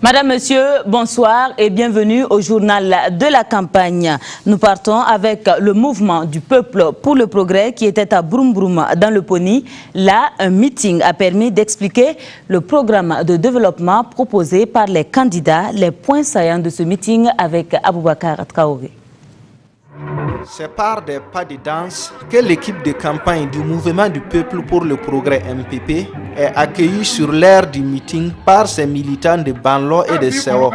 Madame, Monsieur, bonsoir et bienvenue au journal de la campagne. Nous partons avec le mouvement du peuple pour le progrès qui était à Broum Broum dans le Pony. Là, un meeting a permis d'expliquer le programme de développement proposé par les candidats. Les points saillants de ce meeting avec Aboubakar Traoré. C'est par des pas de danse que l'équipe de campagne du mouvement du peuple pour le progrès MPP est accueillie sur l'aire du meeting par ses militants de Banlo et de Seo.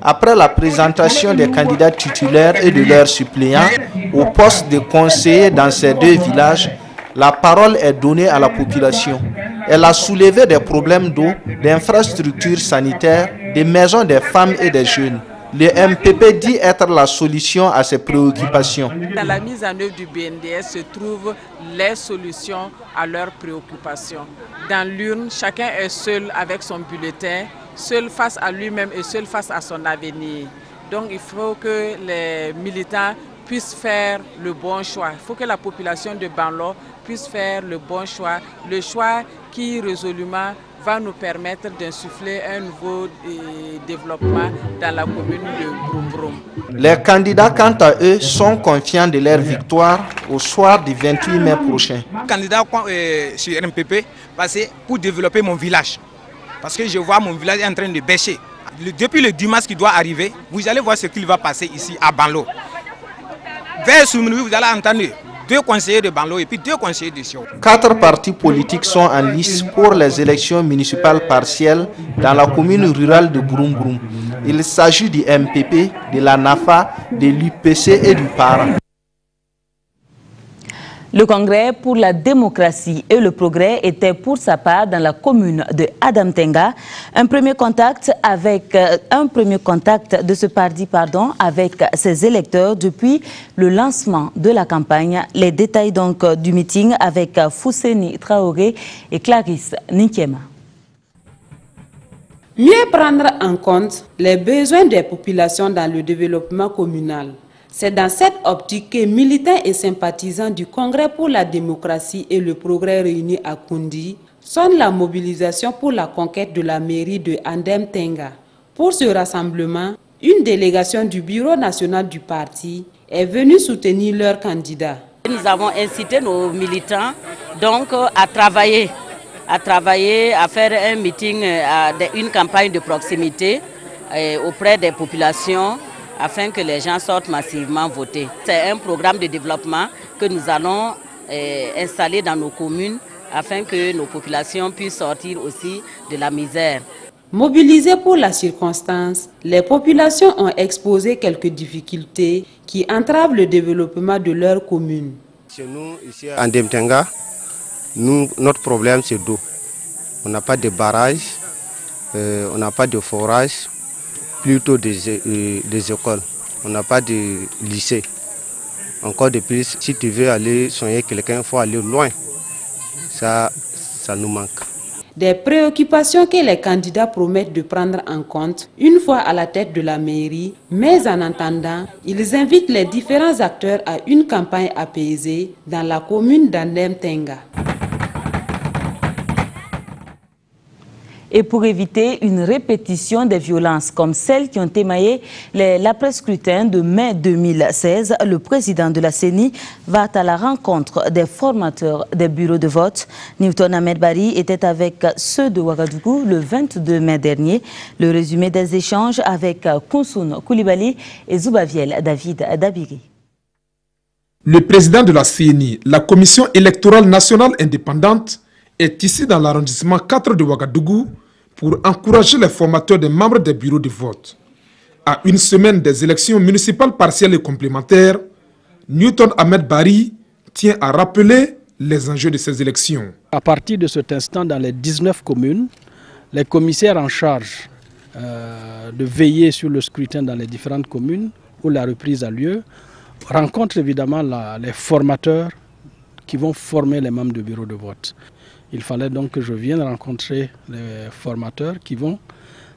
Après la présentation des candidats titulaires et de leurs suppléants au poste de conseiller dans ces deux villages, la parole est donnée à la population. Elle a soulevé des problèmes d'eau, d'infrastructures sanitaires, des maisons des femmes et des jeunes. Le MPP dit être la solution à ces préoccupations. Dans la mise en œuvre du BNDS se trouvent les solutions à leurs préoccupations. Dans l'urne, chacun est seul avec son bulletin, seul face à lui-même et seul face à son avenir. Donc il faut que les militants puissent faire le bon choix. Il faut que la population de Banlo puisse faire le bon choix, le choix qui résolument va nous permettre d'insuffler un nouveau développement dans la commune de Broum Broum. Les candidats, quant à eux, sont confiants de leur victoire au soir du 28 mai prochain. Candidat sur MPP, pour développer mon village. Parce que je vois mon village en train de bêcher. Depuis le dimanche qui doit arriver, vous allez voir ce qu'il va passer ici à Banlo. Vers Soumouni, vous allez entendre 2 conseillers de Banlo et puis 2 conseillers de Sio. 4 partis politiques sont en lice pour les élections municipales partielles dans la commune rurale de Broum Broum. Il s'agit du MPP, de la NAFA, de l'UPC et du PARA. Le Congrès pour la démocratie et le progrès était pour sa part dans la commune de Adamtenga. Un premier contact de ce parti avec ses électeurs depuis le lancement de la campagne. Les détails donc du meeting avec Fousseni Traoré et Clarisse Ninkiema. Mieux prendre en compte les besoins des populations dans le développement communal. C'est dans cette optique que militants et sympathisants du Congrès pour la démocratie et le progrès réunis à Koundi sonnent la mobilisation pour la conquête de la mairie de Adamtenga. Pour ce rassemblement, une délégation du bureau national du parti est venue soutenir leurs candidats. Nous avons incité nos militants donc à travailler, à faire un meeting, une campagne de proximité auprès des populations, afin que les gens sortent massivement voter. C'est un programme de développement que nous allons installer dans nos communes afin que nos populations puissent sortir aussi de la misère. Mobilisées pour la circonstance, les populations ont exposé quelques difficultés qui entravent le développement de leur commune. Chez nous, ici à Adamtenga, notre problème c'est d'eau. On n'a pas de barrage, on n'a pas de forage. Plutôt des écoles. On n'a pas de lycée. Encore de plus, si tu veux aller soigner quelqu'un, il faut aller loin. Ça nous manque. Des préoccupations que les candidats promettent de prendre en compte une fois à la tête de la mairie, mais en attendant, ils invitent les différents acteurs à une campagne apaisée dans la commune d'Adamtenga. Et pour éviter une répétition des violences comme celles qui ont émaillé l'après-scrutin de mai 2016, le président de la CENI va à la rencontre des formateurs des bureaux de vote. Newton Ahmed Bari était avec ceux de Ouagadougou le 22 mai dernier. Le résumé des échanges avec Kounsoun Koulibaly et Zoubaviel David Dabiri. Le président de la CENI, la Commission électorale nationale indépendante, est ici dans l'arrondissement 4 de Ouagadougou pour encourager les formateurs des membres des bureaux de vote. À une semaine des élections municipales partielles et complémentaires, Newton Ahmed Bari tient à rappeler les enjeux de ces élections. À partir de cet instant, dans les 19 communes, les commissaires en charge de veiller sur le scrutin dans les différentes communes où la reprise a lieu rencontrent évidemment les formateurs qui vont former les membres du bureau de vote. Il fallait donc que je vienne rencontrer les formateurs qui vont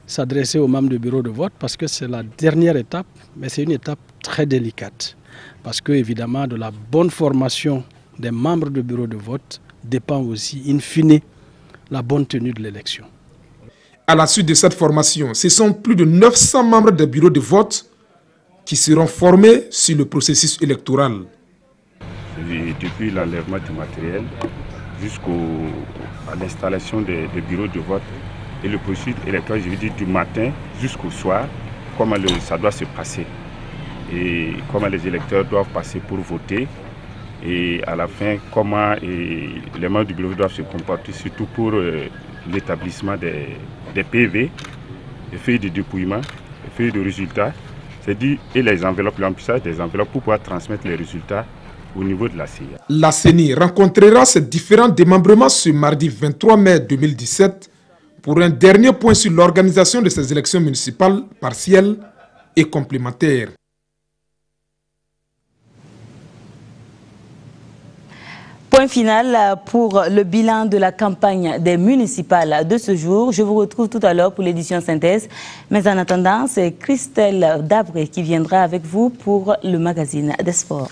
s'adresser aux membres du bureau de vote parce que c'est la dernière étape, mais c'est une étape très délicate. Parce que évidemment de la bonne formation des membres du bureau de vote dépend aussi in fine la bonne tenue de l'élection. À la suite de cette formation, ce sont plus de 900 membres des bureaux de vote qui seront formés sur le processus électoral. Depuis l'enlèvement du matériel jusqu'à l'installation des bureaux de vote et le processus électoral, je veux dire du matin jusqu'au soir, comment ça doit se passer et comment les électeurs doivent passer pour voter et à la fin comment les membres du bureau doivent se comporter, surtout pour l'établissement des PV, les feuilles de dépouillement, les feuilles de résultats, c'est-à-dire et les enveloppes, l'emplissage des enveloppes pour pouvoir transmettre les résultats au niveau de la CIA. La CENI rencontrera ces différents démembrements ce mardi 23 mai 2017 pour un dernier point sur l'organisation de ces élections municipales partielles et complémentaires. Point final pour le bilan de la campagne des municipales de ce jour. Je vous retrouve tout à l'heure pour l'édition synthèse. Mais en attendant, c'est Christelle Dabré qui viendra avec vous pour le magazine des sports.